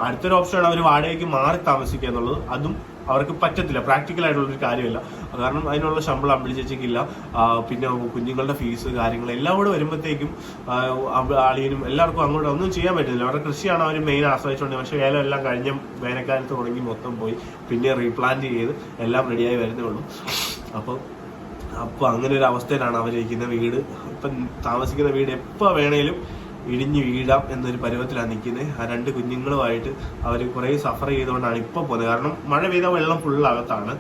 അടുത്തൊരു ഓപ്ഷനാണ് അവർ വാടകയ്ക്ക് മാറി താമസിക്കുക എന്നുള്ളത്. അതും അവർക്ക് പറ്റത്തില്ല, പ്രാക്ടിക്കൽ ആയിട്ടുള്ളൊരു കാര്യമല്ല. കാരണം അതിനുള്ള ശമ്പളം അമ്പിളി ചേച്ചിക്കില്ല. പിന്നെ കുഞ്ഞുങ്ങളുടെ ഫീസ് കാര്യങ്ങൾ എല്ലാം കൂടെ വരുമ്പോഴത്തേക്കും അളിയനും എല്ലാവർക്കും അങ്ങോട്ട് ഒന്നും ചെയ്യാൻ പറ്റുന്നില്ല. അവരുടെ കൃഷിയാണ് അവർ മെയിൻ ആശ്രയിച്ചുകൊണ്ട്. പക്ഷേ ഏലം എല്ലാം കഴിഞ്ഞ വേനൽക്കാലത്ത് തുടങ്ങി മൊത്തം പോയി. പിന്നെ റീപ്ലാന്റ് ചെയ്ത് എല്ലാം റെഡിയായി വരുന്നേ ഉള്ളൂ. അപ്പോൾ അങ്ങനെ ഒരു അവസ്ഥയിലാണ് അവരിരിക്കുന്ന. വീട് ഇപ്പം താമസിക്കുന്ന വീട് എപ്പോൾ വേണേലും ഇടിഞ്ഞു വീഴാം എന്നൊരു പരുവത്തിലാണ് നിൽക്കുന്നത്. ആ 2 കുഞ്ഞുങ്ങളുമായിട്ട് അവർ കുറേ സഫർ ചെയ്തുകൊണ്ടാണ് ഇപ്പോൾ പോകുന്നത്. കാരണം മഴ പെയ്ത വെള്ളം ഫുള്ളകത്താണ്.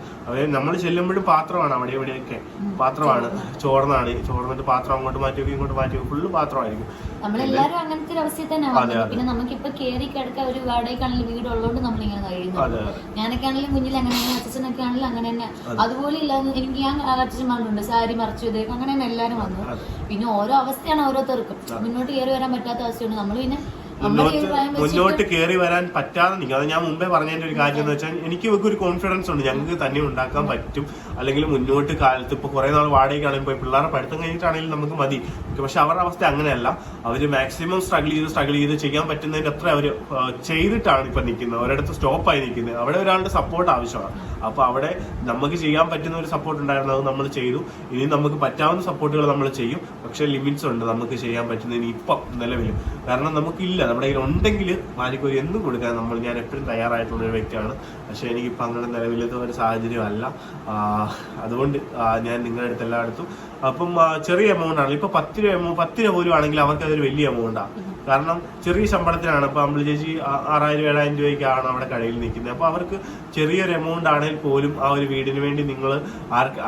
നമ്മൾ ചെല്ലുമ്പോഴും പാത്രമാണ്, അവിടെ ഇവിടെയൊക്കെ പാത്രമാണ്. ചോർന്നിട്ട് പാത്രം അങ്ങോട്ട് മാറ്റി വെക്കും, ഇങ്ങോട്ട് മാറ്റി വെക്കും, ഫുള്ള് പാത്രമായിരിക്കും. നമ്മളെല്ലാരും അങ്ങനത്തെ ഒരു അവസ്ഥയിൽ തന്നെ. പിന്നെ നമുക്കിപ്പോ കേറി കിടക്കാൻ ഒരു വാടകയ്ക്കാണെങ്കിലും വീട് ഉള്ളതുകൊണ്ട് നമ്മളിങ്ങനെ കഴിയുന്നു. ഞാനൊക്കെ ആണെങ്കിലും കുഞ്ഞിൽ അങ്ങനെ തന്നെ, അച്ഛനൊക്കെ ആണെങ്കിലും അങ്ങനെ തന്നെ. അതുപോലെ ഇല്ലാന്ന് എനിക്ക് ഞാൻ അച്ഛന്മാരുണ്ട്, സാരി മറിച്ചു ഇത് അങ്ങനെ തന്നെ എല്ലാവരും വന്നു. പിന്നെ ഓരോ അവസ്ഥയാണ് ഓരോരുത്തർക്കും. മുന്നോട്ട് കയറി വരാൻ പറ്റാത്ത അവസ്ഥയുണ്ട്. നമ്മൾ പിന്നെ മുന്നോട്ട് കയറി വരാൻ പറ്റാതെ നിൽക്കും. അത് ഞാൻ മുമ്പേ പറഞ്ഞതിന്റെ ഒരു കാര്യം എന്ന് വെച്ചാൽ എനിക്ക് ഒരു കോൺഫിഡൻസ് ഉണ്ട്, ഞങ്ങൾക്ക് തന്നെ ഉണ്ടാക്കാൻ പറ്റും. അല്ലെങ്കിൽ മുന്നോട്ട് കാലത്ത് ഇപ്പൊ കുറെ നാൾ വാടകയ്ക്കാണെങ്കിൽ പോയി പിള്ളേരെ പഠിത്തം കഴിഞ്ഞിട്ടാണെങ്കിലും നമുക്ക് മതി. പക്ഷെ അവരുടെ അവസ്ഥ അങ്ങനെയല്ല. അവര് മാക്സിമം സ്ട്രഗിൾ ചെയ്ത് ചെയ്യാൻ പറ്റുന്നതിന്റെ അത്ര അവര് ചെയ്തിട്ടാണ് ഇപ്പൊ നിൽക്കുന്നത്. ഒരിടത്ത് സ്റ്റോപ്പായി നിൽക്കുന്നത്. അവിടെ ഒരാളുടെ സപ്പോർട്ട് ആവശ്യമാണ്. അപ്പൊ അവിടെ നമുക്ക് ചെയ്യാൻ പറ്റുന്ന ഒരു സപ്പോർട്ട് ഉണ്ടായിരുന്നു, അത് നമ്മൾ ചെയ്തു. ഇനി നമുക്ക് പറ്റാവുന്ന സപ്പോർട്ടുകൾ നമ്മൾ ചെയ്യും. പക്ഷെ ലിമിറ്റ്സ് ഉണ്ട് നമുക്ക് ചെയ്യാൻ പറ്റുന്നതിന് ഇപ്പം നിലവിലും. കാരണം നമുക്കില്ല, നമ്മുടെ കയ്യിൽ ഉണ്ടെങ്കിൽ മാലിക്കൊരു എന്തും കൊടുക്കാൻ ഞാൻ എപ്പോഴും തയ്യാറായിട്ടുള്ള ഒരു വ്യക്തിയാണ്. പക്ഷെ എനിക്കിപ്പോൾ അങ്ങനെ നിലവിലത്തെ ഒരു സാഹചര്യമല്ല. അതുകൊണ്ട് ഞാൻ നിങ്ങളുടെ അടുത്ത് എല്ലായിടത്തും അപ്പം ചെറിയ എമൗണ്ട് ആണ്. ഇപ്പൊ 10 രൂപ പോലും ആണെങ്കിൽ അവർക്ക് അതൊരു വലിയ എമൗണ്ടാണ്. കാരണം ചെറിയ ശമ്പളത്തിനാണ്. ഇപ്പൊ അമ്പിളി ചേച്ചി 6000-7000 രൂപയ്ക്കാണ് അവിടെ കടയിൽ നിൽക്കുന്നത്. അപ്പൊ അവർക്ക് ചെറിയൊരു എമൗണ്ട് ആണെങ്കിൽ പോലും ആ ഒരു വീടിന് വേണ്ടി നിങ്ങൾ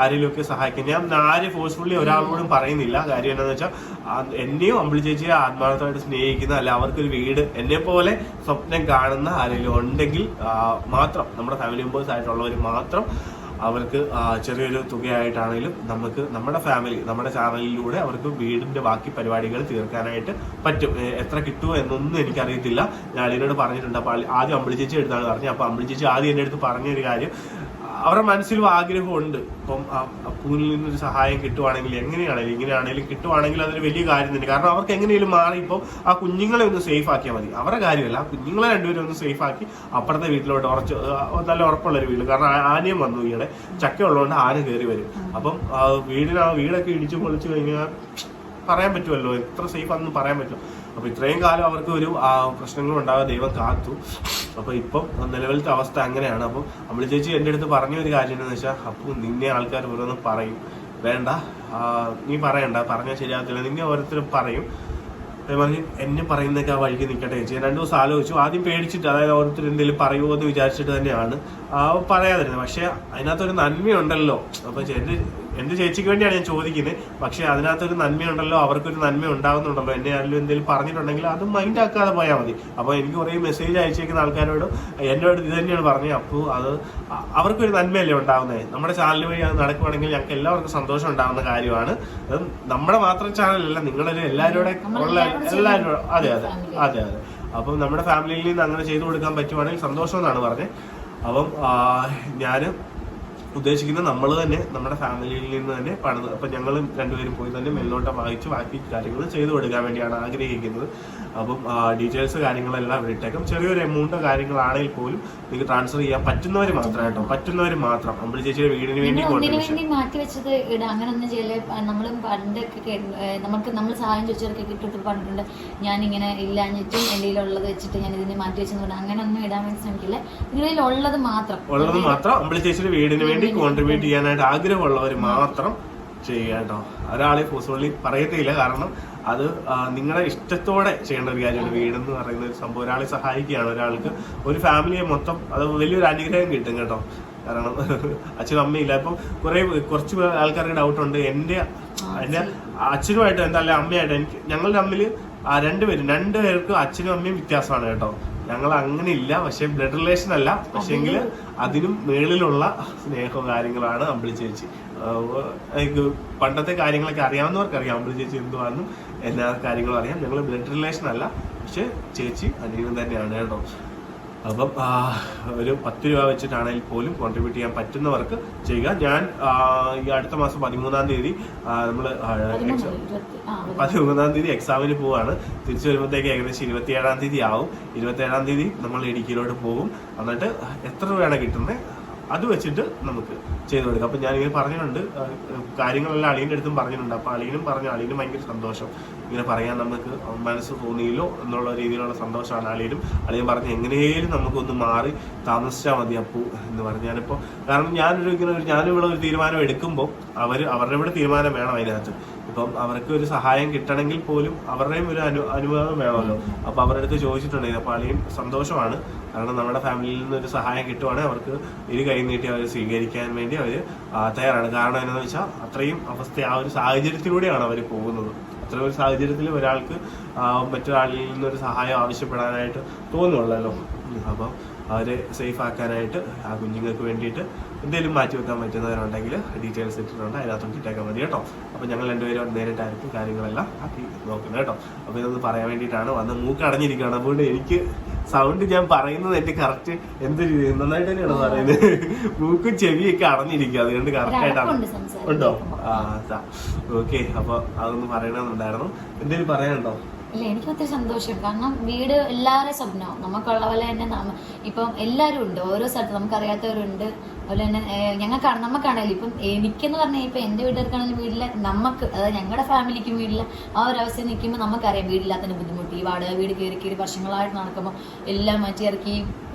ആരെങ്കിലുമൊക്കെ സഹായിക്കും. ഞാൻ ആരെ ഫോഴ്സ്ഫുള്ളി ഒരാളോടും പറയുന്നില്ല. കാര്യം എന്താണെന്ന് വെച്ചാൽ എന്നെയും അമ്പിളി ചേച്ചിയെ ആത്മാർത്ഥമായിട്ട് സ്നേഹിക്കുന്ന, അല്ല അവർക്കൊരു വീട് എന്നെ പോലെ സ്വപ്നം കാണുന്ന ആരെങ്കിലും ഉണ്ടെങ്കിൽ മാത്രം, നമ്മുടെ ഫാമിലി മെമ്പേഴ്സ് ആയിട്ടുള്ളവർ മാത്രം അവർക്ക് ചെറിയൊരു തുകയായിട്ടാണെങ്കിലും നമുക്ക് നമ്മുടെ ചാനലിലൂടെ അവർക്ക് വീടിന്റെ ബാക്കി പരിപാടികൾ തീർക്കാനായിട്ട് പറ്റും. എത്ര കിട്ടുമോ എന്നൊന്നും എനിക്കറിയത്തില്ല. ഞാൻ അളിയനോട് പറഞ്ഞിട്ടുണ്ട്. അപ്പോൾ ആദ്യം അമ്പിളി ചേച്ചി എടുത്താണ് പറഞ്ഞത്. അപ്പോൾ അമ്പിളി ചേച്ചി ആദ്യം എൻ്റെ അടുത്ത് പറഞ്ഞൊരു കാര്യം, അവരുടെ മനസ്സിലും ആഗ്രഹമുണ്ട്. ഇപ്പം അപ്പൂരിൽ നിന്നൊരു സഹായം കിട്ടുവാണെങ്കിൽ ഇങ്ങനെയാണെങ്കിലും കിട്ടുവാണെങ്കിൽ അതൊരു വലിയ കാര്യം തന്നെ. കാരണം അവർക്ക് എങ്ങനെയും മാറി ഇപ്പം ആ കുഞ്ഞുങ്ങളെ ഒന്ന് സേഫ് ആക്കിയാൽ മതി. അവരുടെ കാര്യമല്ല, കുഞ്ഞുങ്ങളെ രണ്ടുപേരും ഒന്ന് സേഫ് ആക്കി അപ്പുറത്തെ വീട്ടിലോട്ട് നല്ല ഉറപ്പുള്ളൊരു വീട്. കാരണം ആനയും വന്നു, ഈയിടെ ചക്ക ഉള്ളതുകൊണ്ട് ആന കയറി വരും. അപ്പം വീടൊക്കെ ഇടിച്ചു പൊളിച്ചു കഴിഞ്ഞാൽ പറയാൻ പറ്റുമല്ലോ എത്ര സേഫ് ആണെന്ന് പറയാൻ പറ്റും. അപ്പൊ ഇത്രയും കാലം അവർക്ക് ഒരു പ്രശ്നങ്ങളും ഉണ്ടാകാതെ ദൈവം കാത്തു. അപ്പൊ ഇപ്പം നിലവിലത്തെ അവസ്ഥ അങ്ങനെയാണ്. അപ്പം അമ്പിളി ചേച്ചി എൻ്റെ അടുത്ത് പറഞ്ഞ ഒരു കാര്യം എന്താണെന്ന് വെച്ചാൽ, അപ്പോൾ നിന്നെ ആൾക്കാർ ഓരോന്ന് പറയും, വേണ്ട നീ പറയണ്ട, പറഞ്ഞാൽ ശരിയാകത്തില്ല, നിന്നെ ഓരോരുത്തരും പറയും. പറഞ്ഞു എന്നെ പറയുന്നതൊക്കെ ആ വഴിക്ക് നിൽക്കട്ടെ ചേച്ചി. 2 ദിവസം ആലോചിച്ചു. ആദ്യം പേടിച്ചിട്ട്, അതായത് ഓരോരുത്തർ എന്തെങ്കിലും പറയുമോ എന്ന് വിചാരിച്ചിട്ട് തന്നെയാണ് പറയാതിരുന്നത്. പക്ഷെ അതിനകത്തൊരു നന്മയുണ്ടല്ലോ. അപ്പൊ എന്റെ ചേച്ചിക്ക് വേണ്ടിയാണ് ഞാൻ ചോദിക്കുന്നത്. പക്ഷെ അതിനകത്തൊരു നന്മയുണ്ടല്ലോ, അവർക്കൊരു നന്മ ഉണ്ടാകുന്നുണ്ടല്ലോ, എന്നെ ആരെങ്കിലും എന്തെങ്കിലും പറഞ്ഞിട്ടുണ്ടെങ്കിൽ അത് മൈൻഡ് ആക്കാതെ പോയാൽ മതി. അപ്പോൾ എനിക്ക് കുറേ മെസ്സേജ് അയച്ചേക്കുന്ന ആൾക്കാരോട് എന്നോട് ഇത് തന്നെയാണ് പറഞ്ഞത്. അപ്പോൾ അത് അവർക്കൊരു നന്മയല്ലേ ഉണ്ടാകുന്നത്. നമ്മുടെ ചാനൽ വഴി അത് നടക്കുവാണെങ്കിൽ ഞങ്ങൾക്ക് എല്ലാവർക്കും സന്തോഷം ഉണ്ടാകുന്ന കാര്യമാണ്. അത് നമ്മുടെ മാത്രം ചാനലല്ല, നിങ്ങളുടെ എല്ലാവരുടെ ഉള്ള എല്ലാവരും. അതെ അതെ അതെ അതെ. അപ്പം നമ്മുടെ ഫാമിലിയിൽ നിന്ന് അങ്ങനെ ചെയ്തു കൊടുക്കാൻ പറ്റുവാണെങ്കിൽ സന്തോഷം എന്നാണ് പറഞ്ഞത്. അപ്പം ഞാൻ ഉദ്ദേശിക്കുന്നത് നമ്മൾ തന്നെ നമ്മുടെ ഫാമിലിയിൽ നിന്ന് തന്നെ പണിത്, അപ്പം ഞങ്ങൾ രണ്ടുപേരും പോയി തന്നെ മേൽനോട്ടം വായിച്ച് ബാക്കി കാര്യങ്ങൾ ചെയ്തു കൊടുക്കാൻ വേണ്ടിയാണ് ആഗ്രഹിക്കുന്നത്. അപ്പം ഡീറ്റെയിൽസ് കാര്യങ്ങളെല്ലാം ഇട്ടേക്കും. ചെറിയൊരു എമൗണ്ട് കാര്യങ്ങളാണെങ്കിൽ പോലും നിങ്ങൾക്ക് ട്രാൻസ്ഫർ ചെയ്യാൻ പറ്റുന്നവർ മാത്രം കേട്ടോ, പറ്റുന്നവർ മാത്രം. അമ്പിളി ചേച്ചിയുടെ വീടിന് വേണ്ടി മാറ്റി വെച്ചത് ഇടാം. അങ്ങനെ ഒന്നും ചെയ്യല്ലേ. നമ്മളും പണ്ടൊക്കെ നമ്മൾ സഹായം ചോദിച്ചവർക്ക് ഇട്ടിട്ട് പറഞ്ഞിട്ടുണ്ട്, ഞാനിങ്ങനെ ഇല്ലാഞ്ഞിട്ടും എൻ്റെ കയ്യിലുള്ളത് വെച്ചിട്ട് ഞാൻ ഇതിനെ മാറ്റി വെച്ചെന്ന് പറഞ്ഞാൽ അങ്ങനെ ഒന്നും ഇടാൻ വേണ്ടി ശ്രമിക്കില്ല. നിങ്ങളിൽ ഉള്ളത് മാത്രം അമ്പിളി ചേച്ചിയുടെ വീടിന് വേണ്ടി കോൺട്രിബ്യൂട്ട് ചെയ്യാനായിട്ട് ആഗ്രഹമുള്ളവർ മാത്രം ചെയ്യുക കേട്ടോ. ഒരാളെ ഫോഴ്സ്ഫുള്ളി പറയത്തില്ല, കാരണം അത് നിങ്ങളുടെ ഇഷ്ടത്തോടെ ചെയ്യേണ്ട ഒരു കാര്യമാണ്. വീടെന്ന് പറയുന്ന ഒരു സംഭവം ഒരാളെ സഹായിക്കുകയാണ്, ഒരാൾക്ക് ഒരു ഫാമിലിയെ മൊത്തം അത് വലിയൊരു അനുഗ്രഹം കിട്ടും കേട്ടോ. കാരണം അച്ഛനും അമ്മയില്ല. അപ്പം കുറച്ച് ആൾക്കാർക്ക് ഡൗട്ടുണ്ട്, എൻ്റെ അച്ഛനുമായിട്ട് എന്താ അമ്മയായിട്ട് എനിക്ക് ഞങ്ങൾ തമ്മിൽ രണ്ടുപേർക്കും അച്ഛനും അമ്മയും വ്യത്യാസമാണ് കേട്ടോ. ഞങ്ങൾ അങ്ങനെ ഇല്ല, പക്ഷെ ബ്ലഡ് റിലേഷൻ അല്ല, പക്ഷെങ്കിൽ അതിനും മേളിലുള്ള സ്നേഹവും കാര്യങ്ങളാണ് അമ്പിളി ചേച്ചി. പണ്ടത്തെ കാര്യങ്ങളൊക്കെ അറിയാവുന്നവർക്കറിയാം അമ്പിളി ചേച്ചി എന്തുവാണെന്നും എല്ലാ കാര്യങ്ങളും അറിയാം. ഞങ്ങൾ ബ്ലഡ് റിലേഷൻ അല്ല, പക്ഷെ ചേച്ചി അനിയനും തന്നെയാണ് കേട്ടോ. അപ്പം ഒരു 10 രൂപ വെച്ചിട്ടാണെങ്കിൽ പോലും കോൺട്രിബ്യൂട്ട് ചെയ്യാൻ പറ്റുന്നവർക്ക് ചെയ്യുക. ഞാൻ ഈ അടുത്ത മാസം 13-ാം തീയതി നമ്മൾ 13-ാം തീയതി എക്സാമിന് പോവാണ്. തിരിച്ചു വരുമ്പോഴത്തേക്ക് ഏകദേശം 27-ാം തീയതി ആവും. 27-ാം തീയതി നമ്മൾ ഇടുക്കിയിലോട്ട് പോകും. എന്നിട്ട് എത്ര രൂപയാണ് കിട്ടുന്നത് അത് വെച്ചിട്ട് നമുക്ക് ചെയ്തു കൊടുക്കാം. അപ്പം ഞാനിങ്ങനെ പറഞ്ഞിട്ടുണ്ട്, കാര്യങ്ങളെല്ലാം അളിയൻ്റെ അടുത്തും പറഞ്ഞിട്ടുണ്ട്. അപ്പം അളിയനും പറഞ്ഞു, അളിയനും ഭയങ്കര സന്തോഷം ഇങ്ങനെ പറയാൻ നമുക്ക് മനസ്സ് തോന്നിയില്ലോ എന്നുള്ള രീതിയിലുള്ള സന്തോഷമാണ് അളിയനും. അളിയൻ പറഞ്ഞ് എങ്ങനെയും നമുക്കൊന്ന് മാറി താമസിച്ചാൽ മതി അപ്പു എന്ന് പറഞ്ഞു. ഞാനിപ്പോൾ കാരണം ഞാനിവിടെ ഒരു തീരുമാനം എടുക്കുമ്പോൾ അവരുടെ ഇവിടെ തീരുമാനം വേണം അതിനകത്ത്. ഇപ്പം അവർക്ക് ഒരു സഹായം കിട്ടണമെങ്കിൽ പോലും അവരുടെയും ഒരു അനുവാദം വേണമല്ലോ. അപ്പോൾ അവരുടെ അടുത്ത് ചോദിച്ചിട്ടുണ്ടെങ്കിൽ അപ്പോൾ അളിയും സന്തോഷമാണ്. കാരണം നമ്മുടെ ഫാമിലിയിൽ നിന്ന് ഒരു സഹായം കിട്ടുവാണെങ്കിൽ അവർക്ക് ഇരു കൈ നീട്ടി അവർ സ്വീകരിക്കാൻ വേണ്ടി അവർ തയ്യാറാണ്. കാരണം എന്താണെന്ന് വെച്ചാൽ അത്രയും ആ ഒരു സാഹചര്യത്തിലൂടെയാണ് അവർ പോകുന്നത്. അത്ര ഒരു സാഹചര്യത്തിൽ ഒരാൾക്ക് മറ്റൊരാളിൽ നിന്നൊരു സഹായം ആവശ്യപ്പെടാനായിട്ട് തോന്നുള്ളല്ലോ. അപ്പം അവരെ സേഫ് ആക്കാനായിട്ട് ആ കുഞ്ഞുങ്ങൾക്ക് വേണ്ടിയിട്ട് എന്തെങ്കിലും മാറ്റി വെക്കാൻ പറ്റുന്നവരുണ്ടെങ്കിൽ ഡീറ്റെയിൽസ് ഇട്ടിട്ടുണ്ട്, അതിനകത്തോട്ട് ഇട്ടേക്കാൻ മതി കേട്ടോ. അപ്പം ഞങ്ങൾ രണ്ടുപേരും നേരിട്ടായിരിക്കും കാര്യങ്ങളെല്ലാം ആക്കി നോക്കുന്നത് കേട്ടോ. അപ്പോൾ ഇതൊന്ന് പറയാൻ വേണ്ടിയിട്ടാണ് വന്ന്. മൂക്ക് അടഞ്ഞിരിക്കുകയാണ്, അതുകൊണ്ട് എനിക്ക് സൗണ്ട് ഞാൻ പറയുന്നത് എൻ്റെ കറക്റ്റ് എന്ത് നന്നായിട്ട് തന്നെയാണ് പറയുന്നത്. മൂക്കും ചെവിയൊക്കെ അടഞ്ഞിരിക്കുക, അതുകൊണ്ട് കറക്റ്റായിട്ടാണ് ഉണ്ടോ? ഓക്കെ. അപ്പോൾ അതൊന്ന് പറയണമെന്നുണ്ടായിരുന്നു. എന്തെങ്കിലും പറയാനുണ്ടോ? ഇല്ല, എനിക്ക് ഒത്തിരി സന്തോഷം. കാരണം വീട് എല്ലാവരുടെയും സ്വപ്നവും നമുക്കുള്ള പോലെ തന്നെ ഇപ്പം എല്ലാവരും ഉണ്ട്, ഓരോ സ്ഥലത്ത് നമുക്കറിയാത്തവരുണ്ട്. അതുപോലെ തന്നെ നമുക്കാണെങ്കിലും ഇപ്പം എനിക്കെന്ന് പറഞ്ഞാൽ ഇപ്പം എൻ്റെ വീട്ടുകാർക്കാണെങ്കിലും വീട്ടിൽ നമുക്ക്, അതായത് ഞങ്ങളുടെ ഫാമിലിക്കും വീട്ടിൽ ആ ഒരു അവസ്ഥയിൽ നിൽക്കുമ്പോൾ നമുക്കറിയാം വീടില്ലാത്തതിന് ബുദ്ധിമുട്ട്. ഈ വാടക വീട് കയറി വർഷങ്ങളായിട്ട് നടക്കുമ്പോൾ എല്ലാം മാറ്റി ഇറക്കി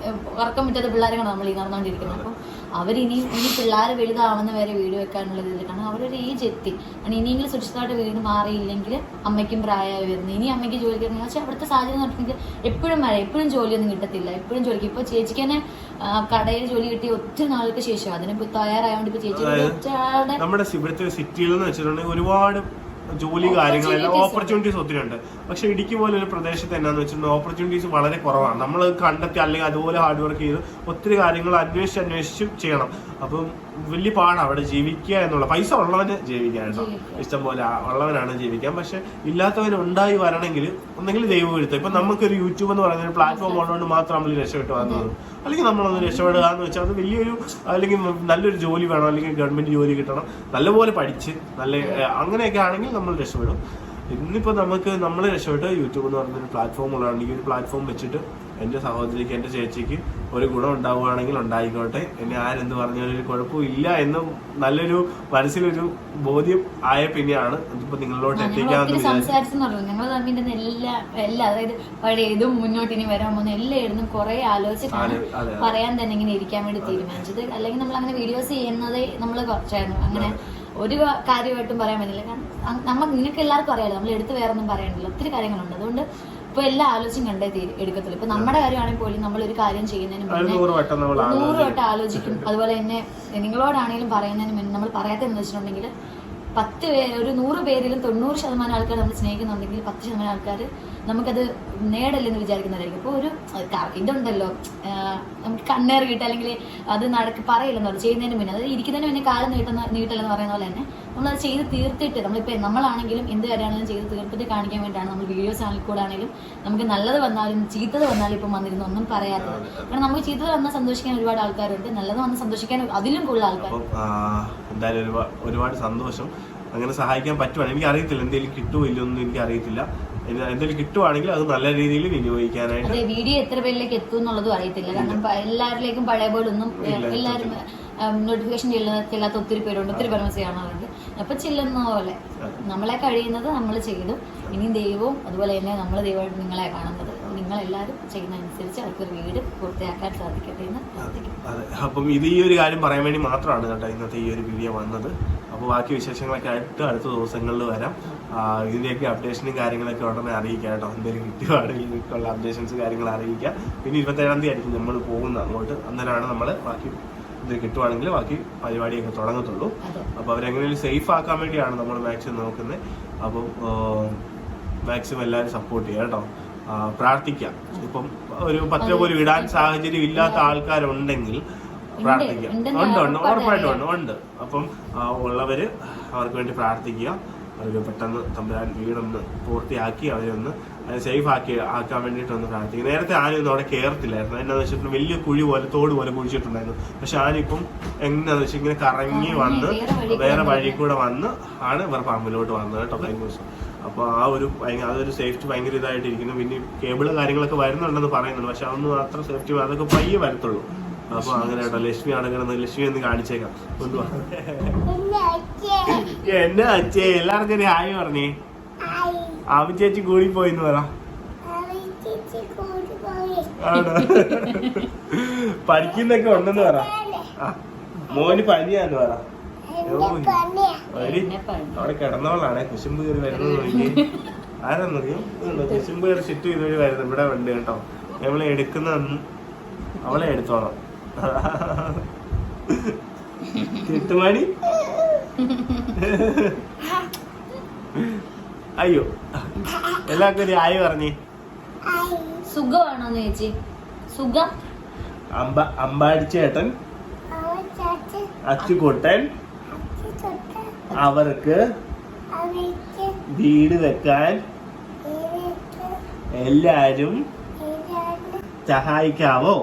ഉറക്കം പറ്റാത്ത പിള്ളേരാണ് നമ്മൾ ഈ നടന്നുകൊണ്ടിരിക്കുന്നത്. അപ്പം അവരിനി പിള്ളേർ വലുതാവുന്ന വരെ വീട് വെക്കാനുള്ള ഇതിൽ, കാരണം അവരൊരു ഏജ് എത്തി. കാരണം ഇനിയെങ്കിലും സുരക്ഷിതമായിട്ട് വീട് മാറിയില്ലെങ്കിൽ അമ്മയ്ക്കും പ്രായമായി വരുന്നു. ഇനി അമ്മയ്ക്ക് ജോലിക്ക് ഇറങ്ങി, പക്ഷേ അവിടുത്തെ സാഹചര്യം നടത്തിയെങ്കിൽ എപ്പോഴും ജോലിയൊന്നും കിട്ടത്തില്ല. എപ്പോഴും ജോലിക്ക് ഇപ്പോൾ ചേച്ചിക്ക് തന്നെ കടയിൽ ജോലി കിട്ടി ഒത്തിരി നാൾക്ക് ശേഷം അതിനിപ്പോൾ തയ്യാറായതുകൊണ്ട് ഇപ്പോൾ ചേച്ചി നമ്മുടെ ഇവിടുത്തെ സിറ്റിയിൽ എന്ന് വെച്ചിട്ടുണ്ടെങ്കിൽ ഒരുപാട് ജോലി കാര്യങ്ങളെല്ലാം ഓപ്പർച്യൂണിറ്റീസ് ഒത്തിരി ഉണ്ട്. പക്ഷെ ഇടുക്കി പോലെ ഒരു പ്രദേശത്ത് എന്നാന്ന് വെച്ചിട്ടുണ്ടെങ്കിൽ ഓപ്പർച്യൂണിറ്റീസ് വളരെ കുറവാണ്. നമ്മൾ കണ്ടെത്തി അല്ലെങ്കിൽ അതുപോലെ ഹാർഡ് വർക്ക് ചെയ്ത് ഒത്തിരി കാര്യങ്ങൾ അന്വേഷിച്ച് ചെയ്യണം. അപ്പം വലിയ പാടാണ് അവിടെ ജീവിക്കുക എന്നുള്ള. പൈസ ഉള്ളവന് ജീവിക്കാൻ കേട്ടോ, ഇഷ്ടം പോലെ ഉള്ളവനാണ് ജീവിക്കാൻ. പക്ഷെ ഇല്ലാത്തവന് ഉണ്ടായി വരണമെങ്കിൽ ഒന്നെങ്കിൽ ദൈവം എഴുത്തുക. ഇപ്പം നമുക്കൊരു യൂട്യൂബ് എന്ന് പറയുന്ന ഒരു പ്ലാറ്റ്ഫോം ഉള്ളതുകൊണ്ട് മാത്രം നമ്മൾ രക്ഷപ്പെട്ടു വന്നത്. അല്ലെങ്കിൽ നമ്മളൊന്ന് രക്ഷപ്പെടുക എന്ന് വെച്ചാൽ അത് വലിയൊരു, അല്ലെങ്കിൽ നല്ലൊരു ജോലി വേണം, അല്ലെങ്കിൽ ഗവൺമെന്റ് ജോലി കിട്ടണം, നല്ലപോലെ പഠിച്ച് അങ്ങനെയൊക്കെ ആണെങ്കിൽ നമ്മൾ രക്ഷപ്പെടും. ഇന്നിപ്പോൾ നമ്മൾ രക്ഷപ്പെട്ട് യൂട്യൂബ് എന്ന് പറയുന്നൊരു പ്ലാറ്റ്ഫോം ഉള്ളതാണ്. ഈ ഒരു പ്ലാറ്റ്ഫോം വെച്ചിട്ട് എൻ്റെ സഹോദരിക്ക്, എൻ്റെ ചേച്ചിക്ക് ഒരു ഗുണം ഉണ്ടാവുകയാണെങ്കിൽ ഉണ്ടായിക്കോട്ടെ, എന്നെ ആരെന്ത് പറഞ്ഞാലും ഒരു കുഴപ്പമില്ല എന്ന് നല്ലൊരു മനസ്സിലൊരു ബോധ്യം ആയ പിന്നെയാണ് ഇതിപ്പോൾ നിങ്ങളിലോട്ട് എത്തിക്കാമെന്ന് സംസാരിച്ചു. ഞങ്ങൾ തമ്മിൽ എല്ലാം അതായത് പഴയതും മുന്നോട്ട് ഇനി വരാൻ പോകുന്ന എല്ലായിടത്തും കുറെ ആലോചിച്ചിട്ടാണ് പറയാൻ തന്നെ ഇങ്ങനെ ഇരിക്കാൻ വേണ്ടി തീരുമാനിച്ചത്. അല്ലെങ്കിൽ നമ്മൾ അങ്ങനെ വീഡിയോസ് ചെയ്യുന്നത് നമ്മൾ കുറച്ചായിരുന്നു. അങ്ങനെ ഒരു കാര്യമായിട്ടും പറയാൻ പറ്റില്ല. കാരണം നിങ്ങൾക്ക് എല്ലാവർക്കും അറിയാലോ, നമ്മൾ എടുത്ത് വേറെ ഒന്നും പറയണ്ടല്ലോ, ഒത്തിരി കാര്യങ്ങളുണ്ട്. അതുകൊണ്ട് ഇപ്പൊ എല്ലാം ആലോചിച്ചും കണ്ടേ എടുക്കത്തില്ല. ഇപ്പൊ നമ്മുടെ കാര്യമാണെങ്കിൽ പോലും നമ്മളൊരു കാര്യം ചെയ്യുന്നതിന് മുന്നേ 100 വട്ടം ആലോചിക്കും. അതുപോലെ തന്നെ നിങ്ങളോടാണെങ്കിലും പറയുന്നതിന് മുന്നേ നമ്മൾ പറയാത്തെന്ന് വെച്ചിട്ടുണ്ടെങ്കിൽ 10 പേര്, ഒരു 100 പേരിലും 90% ആൾക്കാർ നമ്മൾ സ്നേഹിക്കുന്നുണ്ടെങ്കിൽ 10% ആൾക്കാർ നമുക്കത് നേടല്ലെന്ന് വിചാരിക്കുന്നവരായിരിക്കും. അപ്പോൾ ഒരു ഇതുണ്ടല്ലോ, നമുക്ക് കണ്ണേറ് കിട്ടുക അല്ലെങ്കിൽ അത് പറയില്ലെന്ന് പറഞ്ഞു ചെയ്യുന്നതിന് മുന്നേ, അത് ഇരിക്കുന്നതിന് മുന്നേ കാലം നീട്ടല്ലെന്ന് പറയുന്ന പോലെ തന്നെ നമ്മളത് ചെയ്ത് തീർത്തിട്ട്, നമ്മളിപ്പോൾ നമ്മളാണെങ്കിലും എന്ത് കാര്യമാണെങ്കിലും ചെയ്ത് തീർത്തിട്ട് കാണിക്കാൻ വേണ്ടിയിട്ടാണ് നമ്മൾ വീഡിയോസ് ചാനലിൽ കൂടെ ആണെങ്കിലും നമുക്ക് നല്ലത് വന്നാലും ചീത്തത് വന്നാലും ഇപ്പം വന്നിരുന്നു ഒന്നും പറയാത്തത്. കാരണം നമുക്ക് ചീത്തത് വന്നാൽ സന്തോഷിക്കാൻ ഒരുപാട് ആൾക്കാരുണ്ട്, നല്ലത് വന്നാൽ സന്തോഷിക്കാൻ അതിലും കൂടുതൽ ആൾക്കാർ. എന്തായാലും ഒരുപാട് സന്തോഷം. അങ്ങനെ സഹായിക്കാൻ പറ്റുവാണ്. എനിക്ക് അറിയത്തില്ല എന്തെങ്കിലും കിട്ടുമോ ഇല്ലയൊന്നും എനിക്ക് അറിയത്തില്ല. എന്തെങ്കിലും കിട്ടുവാണെങ്കിൽ അത് നല്ല രീതിയിൽ വിനിയോഗിക്കാനായിട്ട്. അതെ, വീഡിയോ എത്ര പേരിലേക്ക് എത്തും എന്നുള്ളതും അറിയത്തില്ല. കാരണം എല്ലാവരിലേക്കും പഴയ പോലെ ഒന്നും എല്ലാവരും നോട്ടിഫിക്കേഷൻ ചെല്ലാത്ത ഒത്തിരി പേരുണ്ട്, ഒത്തിരി പേർ മെസ്സേജ് കാണാറുണ്ട്. അപ്പൊ ചെല്ലുന്ന പോലെ നമ്മളെ കഴിയുന്നത് നമ്മൾ ചെയ്തു. ഇനി ദൈവവും അതുപോലെ തന്നെ നമ്മൾ ദൈവമായിട്ട് നിങ്ങളെ കാണുന്നത്, നിങ്ങളെല്ലാവരും ചെയ്യുന്നതനുസരിച്ച് അവർക്കൊരു വീട് പൂർത്തിയാക്കാൻ സാധിക്കട്ടെ എന്ന് പ്രാർത്ഥിക്കും. അതെ, അപ്പം ഇത് ഈ ഒരു കാര്യം പറയാൻ വേണ്ടി മാത്രമാണ് കേട്ടോ ഇന്നത്തെ ഈ ഒരു വീഡിയോ വന്നത്. അപ്പോൾ ബാക്കി വിശേഷങ്ങളൊക്കെ ആയിട്ട് അടുത്ത ദിവസങ്ങളിൽ വരാം. ഇതിൻ്റെയൊക്കെ അപ്ഡേഷനും കാര്യങ്ങളൊക്കെ ഉടനെ അറിയിക്കാം കേട്ടോ. എന്തെങ്കിലും കിട്ടുവാണെങ്കിൽ ഇതിലേക്കുള്ള അപ്ഡേഷൻസ് കാര്യങ്ങൾ അറിയിക്കാം. പിന്നെ 27-ാം തീയതി ആയിരിക്കും നമ്മൾ പോകുന്നത് അങ്ങോട്ട്. അന്നേരമാണ് നമ്മൾ ബാക്കി ഇത് കിട്ടുവാണെങ്കിൽ ബാക്കി പരിപാടിയൊക്കെ തുടങ്ങത്തുള്ളൂ. അപ്പോൾ അവരെങ്ങനെയും സേഫ് ആക്കാൻ വേണ്ടിയാണ് നമ്മൾ മാക്സിമം നോക്കുന്നത്. അപ്പം മാക്സിമം എല്ലാവരും സപ്പോർട്ട് ചെയ്യാം കേട്ടോ. പ്രാർത്ഥിക്കാം. ഇപ്പം ഒരു 10 രൂപ പോലും ഇടാൻ സാഹചര്യം ഇല്ലാത്ത ആൾക്കാരുണ്ടെങ്കിൽ പ്രാർത്ഥിക്കാം. ഉണ്ട്, ഉറപ്പായിട്ടും ഉണ്ട്. അപ്പം ഉള്ളവര് അവർക്ക് വേണ്ടി പ്രാർത്ഥിക്കുക. അവർക്ക് പെട്ടെന്ന് തമ്പുരാൻ വീടൊന്ന് പൂർത്തിയാക്കി അവരൊന്ന് സേഫ് ആക്കാൻ വേണ്ടിയിട്ടൊന്ന് പ്രാർത്ഥിക്കുക. നേരത്തെ ആനയൊന്നും അവിടെ കയറത്തില്ലായിരുന്നു. എന്നാന്ന് വെച്ചിട്ടുണ്ടെങ്കിൽ വലിയ കുഴി പോലെ തോട് പോലെ കുഴിച്ചിട്ടുണ്ടായിരുന്നു. പക്ഷെ ആനിപ്പം എങ്ങനെയാന്ന് വെച്ചാൽ ഇങ്ങനെ കറങ്ങി വന്ന് വേറെ വഴി കൂടെ വന്ന് ആണ് ഇവർ പറമ്പിലോട്ട് വന്നത് കേട്ടോ കഴിഞ്ഞ ദിവസം. അപ്പോൾ അതൊരു സേഫ്റ്റി ഭയങ്കര ഇതായിട്ടിരിക്കുന്നു. പിന്നെ കേബിള് കാര്യങ്ങളൊക്കെ വരുന്നുണ്ടെന്ന് പറയുന്നുണ്ട്. പക്ഷെ അതൊന്നും അത്ര സേഫ്റ്റി അതൊക്കെ പയ്യെ വരത്തുള്ളൂ. അപ്പൊ അങ്ങനെ കേട്ടോ. ലക്ഷ്മി അടങ്ങുന്നത്, ലക്ഷ്മി ഒന്ന് കാണിച്ചേക്കാം. കൊണ്ടുപോവാ എന്നെ അച്ഛേ. എല്ലാവർക്കും ഒരു ഹായ് പറഞ്ഞേ. ആവി ചേച്ചി കൂടി പോയിന്ന് പറ. പഠിക്കുന്നൊക്കെ ഉണ്ടെന്ന് പറ. മോന് പനിയാന്ന് പറ. അവിടെ കിടന്നവളാണെ കുശുമ്പ് കയറി വരുന്നത് നോക്കി. ആരാന്നറിയും? കുശുമ്പ് കയറി ചുറ്റും ഇതുവഴി വരുന്നത് ഇവിടെ ഉണ്ട് കേട്ടോ. നമ്മളെ എടുക്കുന്നതൊന്നും അവളെ എടുത്തോളാം. ചുറ്റുമണി അയ്യോ. എല്ലാവർക്കും ഒരു ആയി പറഞ്ഞേ. സുഖമാണോ ചേച്ചി? സുഖം. അമ്പാടിച്ചേട്ടൻ, അച്ചുകുട്ടൻ അവർക്ക് വീട് വെക്കാൻ എല്ലാരും സഹായിക്കാവോ?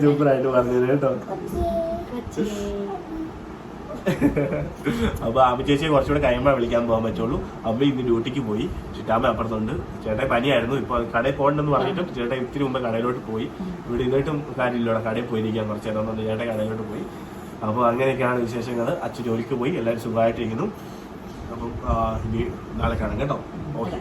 സൂപ്പറായിട്ട് പറഞ്ഞത് കേട്ടോ. അപ്പൊ ആമി ചേച്ചിയെ കുറച്ചുകൂടെ കഴിയുമ്പോൾ വിളിക്കാൻ പോകാൻ പറ്റുള്ളൂ. അമ്മ ഇന്ന് ഡ്യൂട്ടിക്ക് പോയി. ചുറ്റാമ്മ അപ്പുറത്തുണ്ട്. ചേട്ടൻ പനിയായിരുന്നു. ഇപ്പൊ കടയിൽ പോകണ്ടെന്ന് പറഞ്ഞിട്ടും ചേട്ടൻ ഇത്തിരി മുമ്പ് കടയിലോട്ട് പോയി. ഇവിടെ ഇരുന്നിട്ടും കാര്യമില്ല, കടയിൽ പോയിരിക്കാൻ കുറച്ച് നേരം കൊണ്ട് ചേട്ടൻ കടയിലോട്ട് പോയി. അപ്പോൾ അങ്ങനെയൊക്കെയാണ് വിശേഷങ്ങൾ. അച്ഛൻ ജോലിക്ക് പോയി. എല്ലാവരും സുഖമായിട്ടിരിക്കുന്നു. അപ്പം ഇനി നാളെ കാണാം കേട്ടോ. ഓക്കെ,